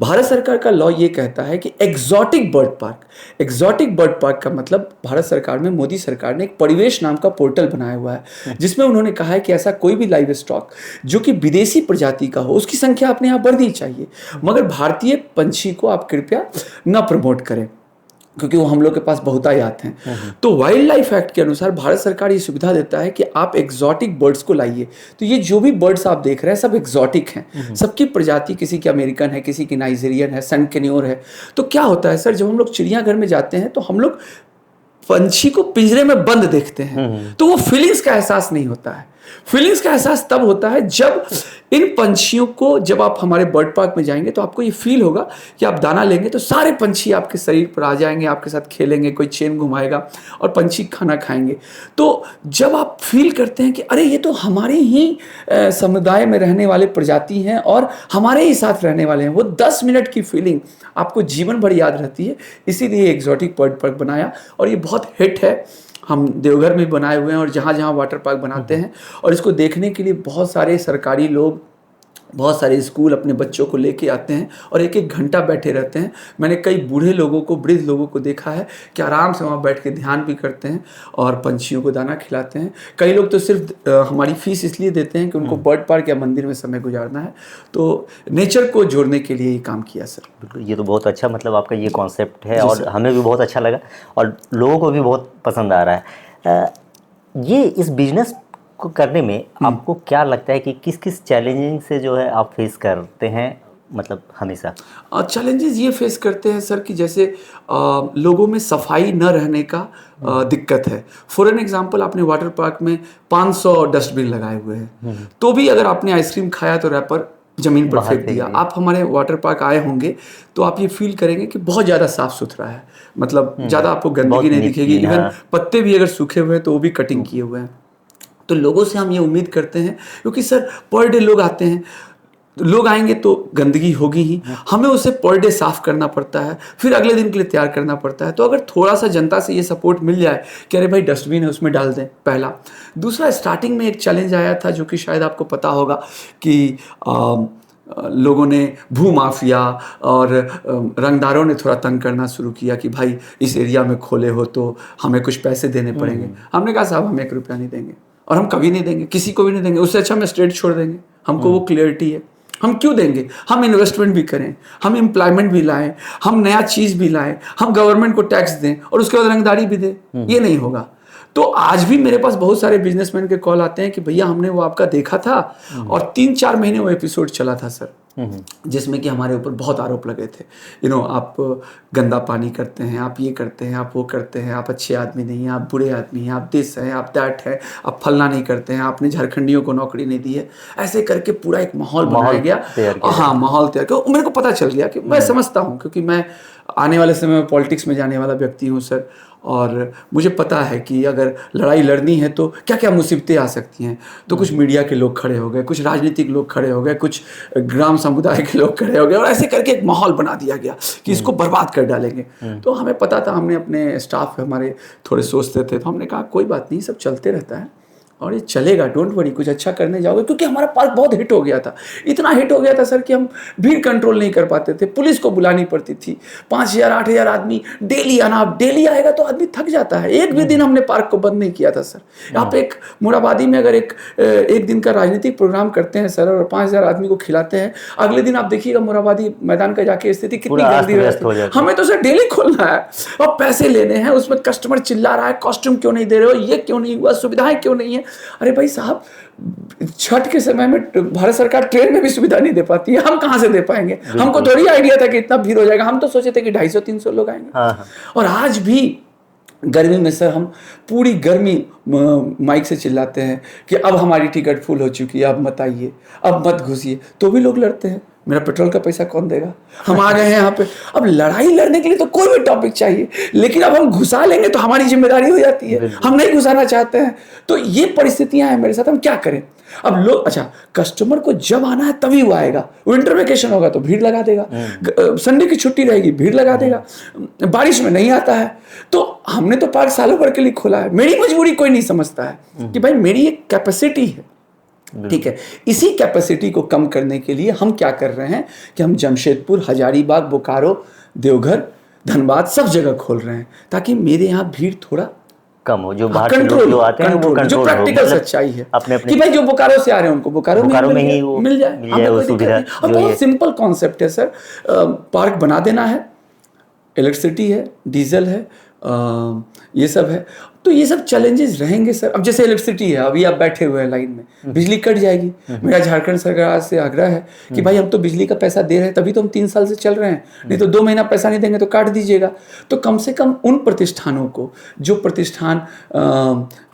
भारत सरकार का लॉ ये कहता है कि एग्जॉटिक बर्ड पार्क का मतलब भारत सरकार में मोदी सरकार ने एक परिवेश नाम का पोर्टल बनाया हुआ है, जिसमें उन्होंने कहा है कि ऐसा कोई भी लाइव स्टॉक जो कि विदेशी प्रजाति का हो, उसकी संख्या अपने यहाँ बढ़नी चाहिए, मगर भारतीय पंछी को आप कृपया न प्रमोट करें, क्योंकि वो हम लोग के पास बहुतायत हैं। तो वाइल्ड लाइफ एक्ट के अनुसार भारत सरकार ये सुविधा देता है कि आप एग्जॉटिक बर्ड्स को लाइए। तो ये जो भी बर्ड्स आप देख रहे हैं सब एग्जॉटिक हैं, सबकी प्रजाति, किसी की अमेरिकन है, किसी की नाइजीरियन है, सन कैन्योर है। तो क्या होता है सर, जब हम लोग चिड़ियाघर में जाते हैं तो हम लोग पंछी को पिंजरे में बंद देखते हैं, तो वो फीलिंग्स का एहसास नहीं होता है। फीलिंग्स का एहसास तब होता है जब इन पंछियों को, जब आप हमारे बर्ड पार्क में जाएंगे तो आपको ये फील होगा कि आप दाना लेंगे तो सारे पंछी आपके शरीर पर आ जाएंगे, आपके साथ खेलेंगे, कोई चेन घुमाएगा और पंछी खाना खाएंगे। तो जब आप फील करते हैं कि अरे ये तो हमारे ही समुदाय में रहने वाले प्रजाति हैं और हमारे ही साथ रहने वाले हैं, वो 10 मिनट की फीलिंग आपको जीवन भर याद रहती है। इसीलिए एग्जॉटिक बर्ड पार्क बनाया और ये बहुत हिट है। हम देवघर में बनाए हुए हैं और जहाँ जहाँ वाटर पार्क बनाते हैं, और इसको देखने के लिए बहुत सारे सरकारी लोग, बहुत सारे स्कूल अपने बच्चों को लेके आते हैं और 1-1 घंटा बैठे रहते हैं। मैंने कई बूढ़े लोगों को, वृद्ध लोगों को देखा है कि आराम से वहाँ बैठ के ध्यान भी करते हैं और पंछियों को दाना खिलाते हैं। कई लोग तो सिर्फ हमारी फीस इसलिए देते हैं कि उनको बर्ड पार्क या मंदिर में समय गुजारना है। तो नेचर को जोड़ने के लिए ये काम किया सर। बिल्कुल, ये तो बहुत अच्छा मतलब आपका ये कॉन्सेप्ट है और हमें भी बहुत अच्छा लगा और लोगों को भी बहुत पसंद आ रहा है। ये इस बिजनेस को करने में आपको क्या लगता है कि किस किस चैलेंजिंग से जो है आप फेस करते हैं, मतलब हमेशा? चैलेंजेस ये फेस करते हैं सर कि जैसे लोगों में सफाई न रहने का दिक्कत है। फॉर एन एग्जांपल, आपने वाटर पार्क में 500 डस्टबिन लगाए हुए हैं, तो भी अगर आपने आइसक्रीम खाया तो रैपर जमीन पर फेंक दिया। आप हमारे वाटर पार्क आए होंगे तो आप ये फील करेंगे कि बहुत ज़्यादा साफ सुथरा है, मतलब ज़्यादा आपको गंदगी नहीं दिखेगी। इवन पत्ते भी अगर सूखे हुए हैं तो वो भी कटिंग किए हुए हैं। तो लोगों से हम ये उम्मीद करते हैं, क्योंकि सर पर डे लोग आते हैं, लोग आएंगे तो गंदगी होगी ही, हमें उसे पर डे साफ करना पड़ता है, फिर अगले दिन के लिए तैयार करना पड़ता है। तो अगर थोड़ा सा जनता से ये सपोर्ट मिल जाए कि अरे भाई डस्टबिन है उसमें डाल दें, पहला। दूसरा, स्टार्टिंग में एक चैलेंज आया था जो कि शायद आपको पता होगा कि लोगों ने भू माफिया और रंगदारों ने थोड़ा तंग करना शुरू किया कि भाई इस एरिया में खोले हो तो हमें कुछ पैसे देने पड़ेंगे। हमने कहा साहब हम 1 रुपया नहीं देंगे और हम कभी नहीं देंगे, किसी को भी नहीं देंगे, उससे अच्छा हम स्ट्रेट छोड़ देंगे। हमको वो क्लियरिटी है, हम क्यों देंगे, हम इन्वेस्टमेंट भी करें, हम एम्प्लॉयमेंट भी लाएं, हम नया चीज़ भी लाएं, हम गवर्नमेंट को टैक्स दें और उसके बाद रंगदारी भी दें। ये नहीं होगा। तो आज भी मेरे पास बहुत सारे बिजनेसमैन के कॉल आते हैं कि भैया हमने वो आपका देखा था और 3-4 महीने वो एपिसोड चला था सर, जिसमें कि हमारे ऊपर बहुत आरोप लगे थे। आप गंदा पानी करते हैं, आप ये करते हैं, आप वो करते हैं, आप अच्छे आदमी नहीं हैं, आप बुरे आदमी हैं, आप दिस हैं, आप दैट है, आप फलना नहीं करते हैं, आपने झारखंडियों को नौकरी नहीं दी है। ऐसे करके पूरा एक माहौल बनाया गया। हाँ, माहौल तैयार किया। मेरे को पता चल गया कि मैं समझता हूँ, क्योंकि मैं आने वाले समय में पॉलिटिक्स में जाने वाला व्यक्ति हूँ सर, और मुझे पता है कि अगर लड़ाई लड़नी है तो क्या क्या मुसीबतें आ सकती हैं। तो कुछ मीडिया के लोग खड़े हो गए, कुछ राजनीतिक लोग खड़े हो गए, कुछ ग्राम समुदाय के लोग खड़े हो गए और ऐसे करके एक माहौल बना दिया गया कि इसको बर्बाद कर डालेंगे। तो हमें पता था, हमने अपने स्टाफ हमारे थोड़े सोचते थे, तो हमने कहा कोई बात नहीं, सब चलते रहता है और ये चलेगा, डोंट वरी, कुछ अच्छा करने जाओगे, क्योंकि हमारा पार्क बहुत हिट हो गया था। इतना हिट हो गया था सर कि हम भीड़ कंट्रोल नहीं कर पाते थे, पुलिस को बुलानी पड़ती थी। 5,000 8,000 आदमी डेली आना, अब डेली आएगा तो आदमी थक जाता है। एक भी दिन हमने पार्क को बंद नहीं किया था सर। आप एक मुराबादी में अगर एक दिन का राजनीतिक प्रोग्राम करते हैं सर और 5,000 आदमी को खिलाते हैं, अगले दिन आप देखिएगा मुराबादी मैदान का जाके स्थिति कितनी गंदी रहती है। हमें तो सर डेली खोलना है और पैसे लेने हैं, उसमें कस्टमर चिल्ला रहा है, कॉस्ट्यूम क्यों नहीं दे रहे हो, ये क्यों नहीं हुआ, सुविधाएं क्यों नहीं है। अरे भाई साहब, छठ के समय में भारत सरकार ट्रेन में भी सुविधा नहीं दे पाती है, हम कहां से दे पाएंगे। हमको थोड़ी आइडिया था कि इतना भीड़ हो जाएगा, हम तो सोचे थे कि 250-300 लोग आएंगे। और आज भी गर्मी में सर हम पूरी गर्मी माइक से चिल्लाते हैं कि अब हमारी टिकट फुल हो चुकी है, अब मत आइए, अब मत घुसिए, तो भी लोग लड़ते हैं। मेरा पेट्रोल का पैसा कौन देगा, हम आ गए हैं यहाँ पे। अब लड़ाई लड़ने के लिए तो कोई भी टॉपिक चाहिए, लेकिन अब हम घुसा लेंगे तो हमारी जिम्मेदारी हो जाती है, हम नहीं घुसाना चाहते हैं। तो ये परिस्थितियां हैं मेरे साथ, हम क्या करें। अब लोग, अच्छा, कस्टमर को जब आना है तभी वो आएगा। विंटर वेकेशन होगा तो भीड़ लगा देगा, संडे की छुट्टी रहेगी भीड़ लगा देगा, बारिश में नहीं आता है। तो हमने तो पार्क सालों भर के लिए खोला है। मेरी मजबूरी कोई नहीं समझता है कि भाई मेरी एक कैपेसिटी है, ठीक है। इसी कैपेसिटी को कम करने के लिए हम क्या कर रहे हैं कि हम जमशेदपुर, हजारीबाग, बोकारो, देवघर, धनबाद सब जगह खोल रहे हैं ताकि मेरे यहाँ भीड़ थोड़ा कम हो, जो बाहर के लोग जो आते हैं वो कंट्रोल, जो प्रैक्टिकल सच्चाई है अपने कि भाई जो बोकारो से आ रहे हैं उनको बोकारो में ही मिल जाए वो सुविधा। और बहुत सिंपल कॉन्सेप्ट है सर। पार्क बना देना है, इलेक्ट्रिसिटी है, डीजल है, ये सब है। तो ये सब चैलेंजेस रहेंगे सर। अब जैसे इलेक्ट्रिसिटी है, अभी आप बैठे हुए हैं लाइन में, बिजली कट जाएगी। मेरा झारखंड सरकार से आग्रह है कि भाई हम तो बिजली का पैसा दे रहे हैं, तभी तो हम 3 साल से चल रहे हैं, नहीं तो 2 महीना पैसा नहीं देंगे तो काट दीजिएगा। तो कम से कम उन प्रतिष्ठानों को, जो प्रतिष्ठान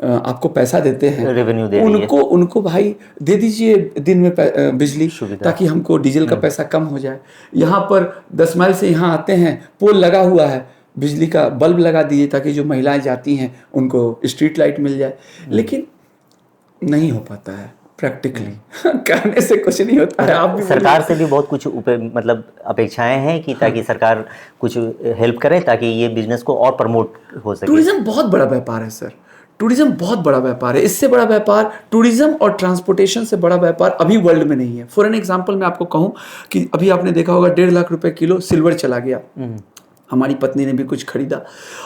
आपको पैसा देते हैं, रेवेन्यू दे उनको भाई दे दीजिए दिन में बिजली, ताकि हमको डीजल का पैसा कम हो जाए। यहाँ पर 10 माइल से यहाँ आते हैं, पोल लगा हुआ है, बिजली का बल्ब लगा दिए ताकि जो महिलाएं जाती हैं उनको स्ट्रीट लाइट मिल जाए। लेकिन नहीं हो पाता है प्रैक्टिकली करने से कुछ नहीं होता है। आप भी सरकार से भी बहुत कुछ मतलब अपेक्षाएं हैं कि ताकि सरकार कुछ हेल्प करे ताकि ये बिजनेस को और प्रमोट हो सके। टूरिज्म बहुत बड़ा व्यापार है सर, टूरिज्म बहुत बड़ा व्यापार है। इससे बड़ा व्यापार टूरिज्म और ट्रांसपोर्टेशन से बड़ा व्यापार अभी वर्ल्ड में नहीं है। फॉर एन एग्जांपल मैं आपको कहूँ कि अभी आपने देखा होगा 1.5 लाख रुपए किलो सिल्वर चला गया। हमारी पत्नी ने भी कुछ खरीदा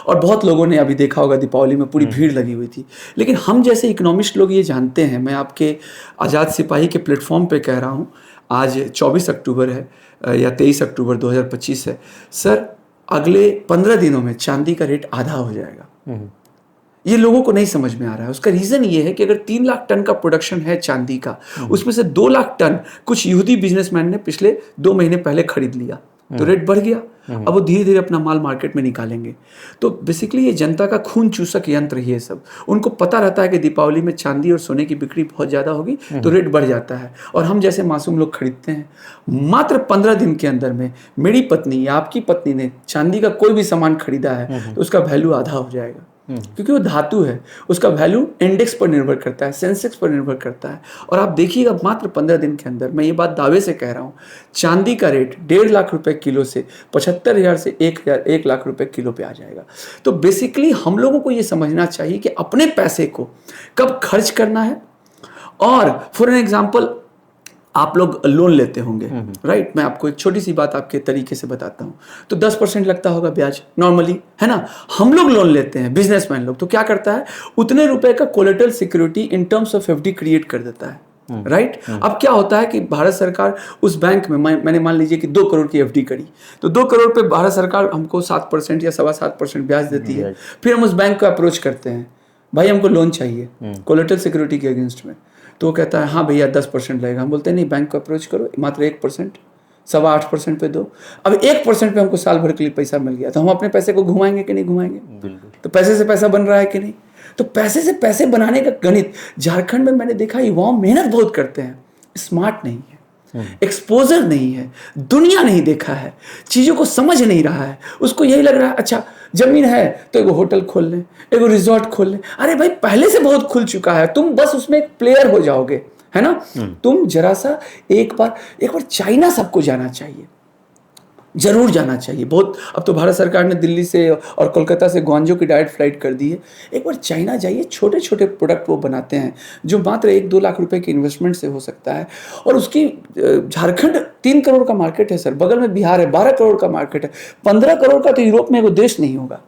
और बहुत लोगों ने अभी देखा होगा दीपावली में पूरी भीड़ लगी हुई थी। लेकिन हम जैसे इकोनॉमिस्ट लोग ये जानते हैं, मैं आपके आज़ाद सिपाही के प्लेटफॉर्म पे कह रहा हूँ, आज 24 अक्टूबर है या 23 अक्टूबर 2025 है सर, अगले 15 दिनों में चांदी का रेट आधा हो जाएगा। ये लोगों को नहीं समझ में आ रहा है। उसका रीज़न ये है कि अगर 3 लाख टन का प्रोडक्शन है चांदी का, उसमें से 2 लाख टन कुछ यहूदी बिजनेसमैन ने पिछले 2 महीने पहले खरीद लिया, तो रेट बढ़ गया। अब वो धीरे धीरे अपना माल मार्केट में निकालेंगे। तो बेसिकली ये जनता का खून चूसक यंत्र ही है सब। उनको पता रहता है कि दीपावली में चांदी और सोने की बिक्री बहुत ज़्यादा होगी तो रेट बढ़ जाता है, और हम जैसे मासूम लोग खरीदते हैं। मात्र 15 दिन के अंदर में मेरी पत्नी या आपकी पत्नी ने चांदी का कोई भी सामान खरीदा है तो उसका वैल्यू आधा हो जाएगा, क्योंकि वो धातु है। उसका वैल्यू इंडेक्स पर निर्भर करता है, सेंसेक्स पर निर्भर करता है। और आप देखिएगा मात्र 15 दिन के अंदर, मैं ये बात दावे से कह रहा हूँ, चांदी का रेट 1.5 लाख रुपए किलो से 75,000 से 1 लाख रुपए किलो पे आ जाएगा। तो बेसिकली हम लोगों को ये समझना चाहिए कि अपने पैसे को कब खर्च करना है। और फॉर एन एग्जाम्पल, आप लोग लोन लेते होंगे, राइट? मैं आपको एक छोटी सी बात आपके तरीके से बताता हूँ। तो 10% लगता होगा ब्याज नॉर्मली, है ना? हम लोग लोन लेते हैं, बिजनेसमैन लोग, तो क्या करता है, उतने रुपए का collateral security in terms of FD create कर देता है, राइट? अब क्या होता है कि भारत सरकार उस बैंक में, मैंने मान लीजिए कि 2 करोड़ की एफडी करी, तो 2 करोड़ पे भारत सरकार हमको 7% या 7.25% ब्याज देती है। फिर हम उस बैंक को अप्रोच करते हैं, भाई हमको लोन चाहिए कोलेटरल सिक्योरिटी के अगेंस्ट में। तो वो कहता है हाँ भैया 10% लगेगा। हम बोलते हैं नहीं, बैंक को अप्रोच करो, मात्र 1%, 8.25% पे दो। अब 1% पे हमको साल भर के लिए पैसा मिल गया, तो हम अपने पैसे को घुमाएंगे कि नहीं घुमाएंगे? तो पैसे से पैसा बन रहा है कि नहीं? तो पैसे से पैसे बनाने का गणित झारखंड में मैंने देखा, युवाओं मेहनत बहुत करते हैं, स्मार्ट नहीं है, एक्सपोजर नहीं है, दुनिया नहीं देखा है, चीज़ों को समझ नहीं रहा है। उसको यही लग रहा है अच्छा जमीन है तो एगो होटल खोल लें, एगो रिजॉर्ट खोल लें। अरे भाई पहले से बहुत खुल चुका है, तुम बस उसमें एक प्लेयर हो जाओगे, है ना? तुम जरा सा एक बार चाइना सबको जाना चाहिए। जरूर जाना चाहिए। बहुत अब तो भारत सरकार ने दिल्ली से और कोलकाता से ग्वांजो की डायरेक्ट फ्लाइट कर दी है। एक बार चाइना जाइए, छोटे छोटे प्रोडक्ट वो बनाते हैं जो मात्र 1-2 लाख रुपए की इन्वेस्टमेंट से हो सकता है। और उसकी झारखंड 3 करोड़ का मार्केट है सर, बगल में बिहार है 12 करोड़ का मार्केट है, 15 करोड़ का तो यूरोप में वो देश नहीं होगा।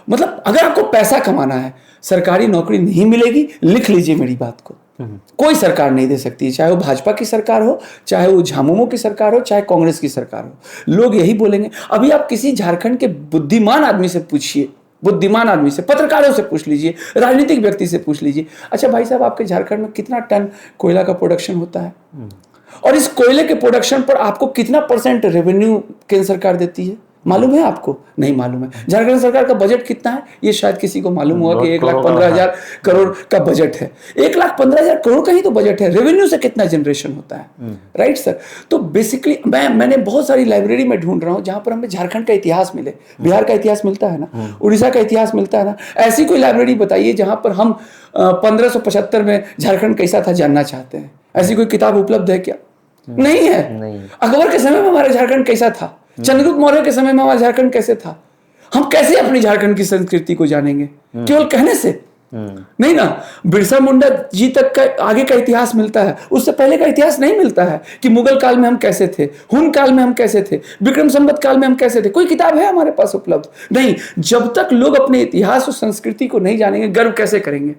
मतलब अगर आपको पैसा कमाना है, सरकारी नौकरी नहीं मिलेगी, लिख लीजिए मेरी बात को, कोई सरकार नहीं दे सकती, चाहे वो भाजपा की सरकार हो, चाहे वो झामुमो की सरकार हो, चाहे कांग्रेस की सरकार हो, लोग यही बोलेंगे। अभी आप किसी झारखंड के बुद्धिमान आदमी से पूछिए, बुद्धिमान आदमी से, पत्रकारों से पूछ लीजिए, राजनीतिक व्यक्ति से पूछ लीजिए, अच्छा भाई साहब आपके झारखंड में कितना टन कोयला का प्रोडक्शन होता है, और इस कोयले के प्रोडक्शन पर आपको कितना % रेवेन्यू केंद्र सरकार देती है, मालूम है आपको? नहीं मालूम है। झारखंड सरकार का बजट कितना है ये शायद किसी को मालूम होगा कि 1,15,000 करोड़ का बजट है। 1,15,000 करोड़ का ही तो बजट है, रेवेन्यू से कितना जनरेशन होता है, राइट सर? तो बेसिकली मैंने बहुत सारी लाइब्रेरी में ढूंढ रहा हूँ जहां पर हमें झारखंड का इतिहास मिले। बिहार का इतिहास मिलता है ना, उड़ीसा का इतिहास मिलता है ना, ऐसी कोई लाइब्रेरी बताइए जहां पर हम 1575 में झारखंड कैसा था जानना चाहते हैं। ऐसी कोई किताब उपलब्ध है क्या? नहीं है। अकबर के समय में हमारा झारखंड कैसा था, चंद्रगुप्त मौर्य के समय में हमारा झारखंड कैसे था? हम कैसे अपनी झारखंड की संस्कृति को जानेंगे? केवल कहने से नहीं ना। बिरसा मुंडा जी तक का आगे का इतिहास मिलता है, उससे पहले का इतिहास नहीं मिलता है कि मुगल काल में हम कैसे थे, हुन काल में हम कैसे थे, विक्रम संवत काल में हम कैसे थे। कोई किताब है हमारे पास उपलब्ध? नहीं। जब तक लोग अपने इतिहास और संस्कृति को नहीं जानेंगे, गर्व कैसे करेंगे?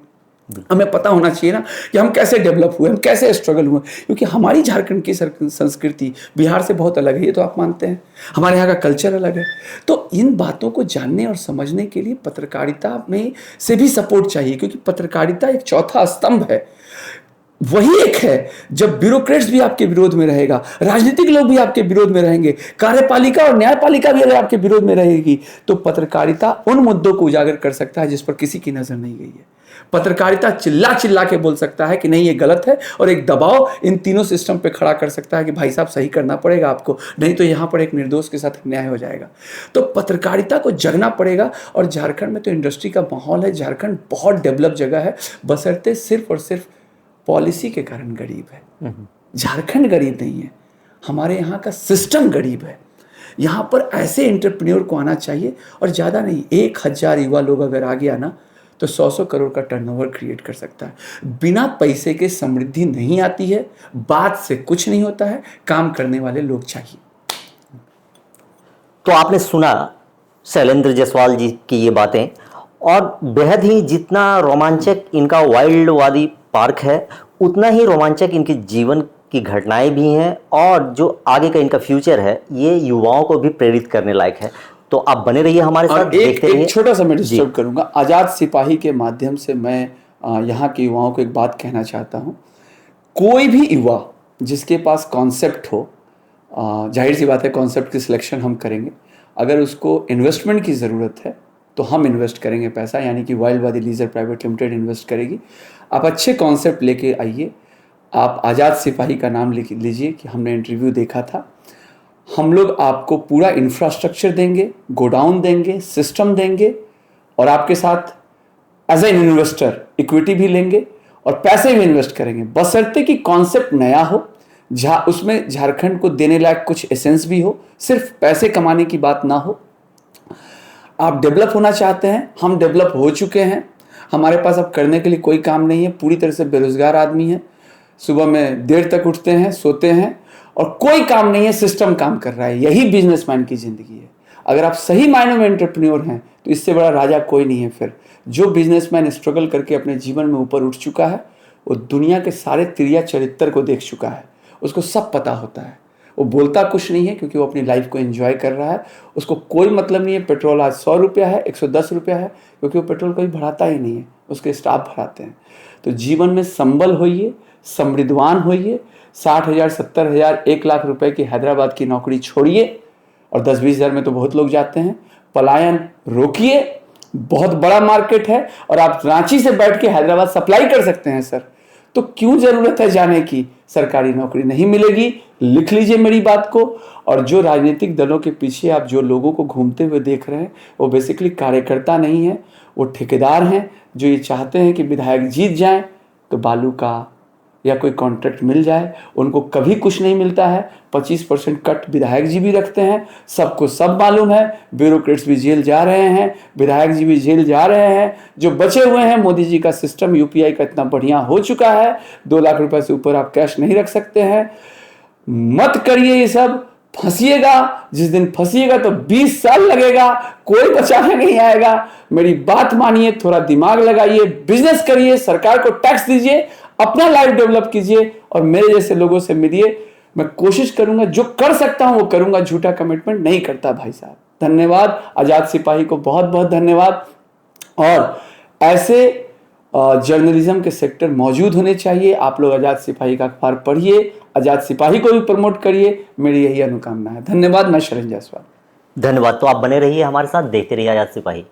हमें पता होना चाहिए ना कि हम कैसे डेवलप हुए, हम कैसे स्ट्रगल हुए, क्योंकि हमारी झारखंड की संस्कृति बिहार से बहुत अलग है, ये तो आप मानते हैं। हमारे यहाँ का कल्चर अलग है। तो इन बातों को जानने और समझने के लिए पत्रकारिता में से भी सपोर्ट चाहिए, क्योंकि पत्रकारिता एक चौथा स्तंभ है। वही एक है जब ब्यूरोक्रेट्स भी आपके विरोध में रहेगा, राजनीतिक लोग भी आपके विरोध में रहेंगे, कार्यपालिका और न्यायपालिका भी अगर आपके विरोध में रहेगी, तो पत्रकारिता उन मुद्दों को उजागर कर सकता है जिस पर किसी की नजर नहीं गई है। पत्रकारिता चिल्ला चिल्ला के बोल सकता है कि नहीं ये गलत है, और एक दबाव इन तीनों सिस्टम पे खड़ा कर सकता है कि भाई साहब सही करना पड़ेगा आपको, नहीं तो यहां पर एक निर्दोष के साथ अन्याय हो जाएगा। तो पत्रकारिता को जगना पड़ेगा। और झारखंड में तो इंडस्ट्री का माहौल है, झारखंड बहुत डेवलप जगह है, बशर्ते सिर्फ और सिर्फ पॉलिसी के कारण गरीब है। झारखंड गरीब नहीं है, हमारे यहाँ का सिस्टम गरीब है। यहाँ पर ऐसे एंटरप्रेन्योर को आना चाहिए, और ज़्यादा नहीं, 1,000 युवा लोग अगर आ गया ना तो 100 करोड़ का टर्नओवर क्रिएट कर सकता है। बिना पैसे के समृद्धि नहीं आती है, बात से कुछ नहीं होता है, काम करने वाले लोग चाहिए। तो आपने सुना शैलेंद्र जायसवाल जी की ये बातें, और बेहद ही जितना रोमांचक इनका वाइल्डवादी पार्क है, उतना ही रोमांचक इनके जीवन की घटनाएं भी हैं, और जो आगे का इनका फ्यूचर है ये युवाओं को भी प्रेरित करने लायक है। तो आप बने रहिए हमारे साथ, देखते रहिए। एक छोटा सा मैं डिस्टर्ब करूंगा। आज़ाद सिपाही के माध्यम से मैं यहाँ के युवाओं को एक बात कहना चाहता हूँ। कोई भी युवा जिसके पास कॉन्सेप्ट हो, जाहिर सी बात है कॉन्सेप्ट की सिलेक्शन हम करेंगे, अगर उसको इन्वेस्टमेंट की ज़रूरत है तो हम इन्वेस्ट करेंगे पैसा, यानी कि वाइल्डवादी लीजर प्राइवेट लिमिटेड इन्वेस्ट करेगी। आप अच्छे कॉन्सेप्ट लेके आइए, आप आज़ाद सिपाही का नाम लिख लीजिए कि हमने इंटरव्यू देखा था। हम लोग आपको पूरा इंफ्रास्ट्रक्चर देंगे, गोडाउन देंगे, सिस्टम देंगे, और आपके साथ एज एन इन्वेस्टर इक्विटी भी लेंगे और पैसे भी इन्वेस्ट करेंगे, बशर्ते कि कॉन्सेप्ट नया हो, उसमें झारखंड को देने लायक कुछ एसेंस भी हो, सिर्फ पैसे कमाने की बात ना हो। आप डेवलप होना चाहते हैं, हम डेवलप हो चुके हैं, हमारे पास अब करने के लिए कोई काम नहीं है, पूरी तरह से बेरोजगार आदमी है, सुबह में देर तक उठते हैं, सोते हैं, और कोई काम नहीं है, सिस्टम काम कर रहा है। यही बिजनेसमैन की जिंदगी है। अगर आप सही मायनों में एंटरप्रेन्योर हैं तो इससे बड़ा राजा कोई नहीं है। फिर जो बिजनेसमैन स्ट्रगल करके अपने जीवन में ऊपर उठ चुका है, वो दुनिया के सारे तिरिया चरित्र को देख चुका है, उसको सब पता होता है। वो बोलता कुछ नहीं है क्योंकि वो अपनी लाइफ को एंजॉय कर रहा है। उसको कोई मतलब नहीं है पेट्रोल आज 100 रुपया है, 110 रुपया है, क्योंकि वो पेट्रोल कोई बढ़ाता ही नहीं है, उसके स्टाफ बढ़ाते हैं। तो जीवन में संबल होइए, समृद्धवान होइए, 60,000, 70,000, 1,00,000 रुपए की हैदराबाद की नौकरी छोड़िए, और 10-20 हज़ार में तो बहुत लोग जाते हैं। पलायन रोकिए, बहुत बड़ा मार्केट है, और आप रांची से बैठ के हैदराबाद सप्लाई कर सकते हैं सर। तो क्यों जरूरत है जाने की? सरकारी नौकरी नहीं मिलेगी, लिख लीजिए मेरी बात को। और जो राजनीतिक दलों के पीछे आप जो लोगों को घूमते हुए देख रहे हैं, वो बेसिकली कार्यकर्ता नहीं है, वो ठेकेदार हैं जो ये चाहते हैं कि विधायक जीत जाएं तो बालू का या कोई कॉन्ट्रैक्ट मिल जाए, उनको कभी कुछ नहीं मिलता है। 25% कट विधायक जी भी रखते हैं, सबको सब मालूम है। ब्यूरोक्रेट्स भी जेल जा रहे हैं, विधायक जी भी जेल जा रहे हैं। जो बचे हुए हैं, मोदी जी का सिस्टम यूपीआई का इतना बढ़िया हो चुका है, 2 लाख रुपए से ऊपर आप कैश नहीं रख सकते हैं। मत करिए ये सब, फंसिएगा। जिस दिन फंसिएगा तो 20 साल लगेगा, कोई बचाने नहीं आएगा। मेरी बात मानिए, थोड़ा दिमाग लगाइए, बिजनेस करिए, सरकार को टैक्स दीजिए, अपना लाइफ डेवलप कीजिए और मेरे जैसे लोगों से मिलिए। मैं कोशिश करूंगा, जो कर सकता हूं वो करूंगा, झूठा कमिटमेंट नहीं करता भाई साहब। धन्यवाद, आजाद सिपाही को बहुत बहुत धन्यवाद। और ऐसे जर्नलिज्म के सेक्टर मौजूद होने चाहिए। आप लोग आजाद सिपाही का अखबार पढ़िए, आजाद सिपाही को भी प्रमोट करिए, मेरी यही अनुकामना है। धन्यवाद। मैं शरण जायसवाल। धन्यवाद। तो आप बने रहिए हमारे साथ, देखते रहिए आजाद सिपाही।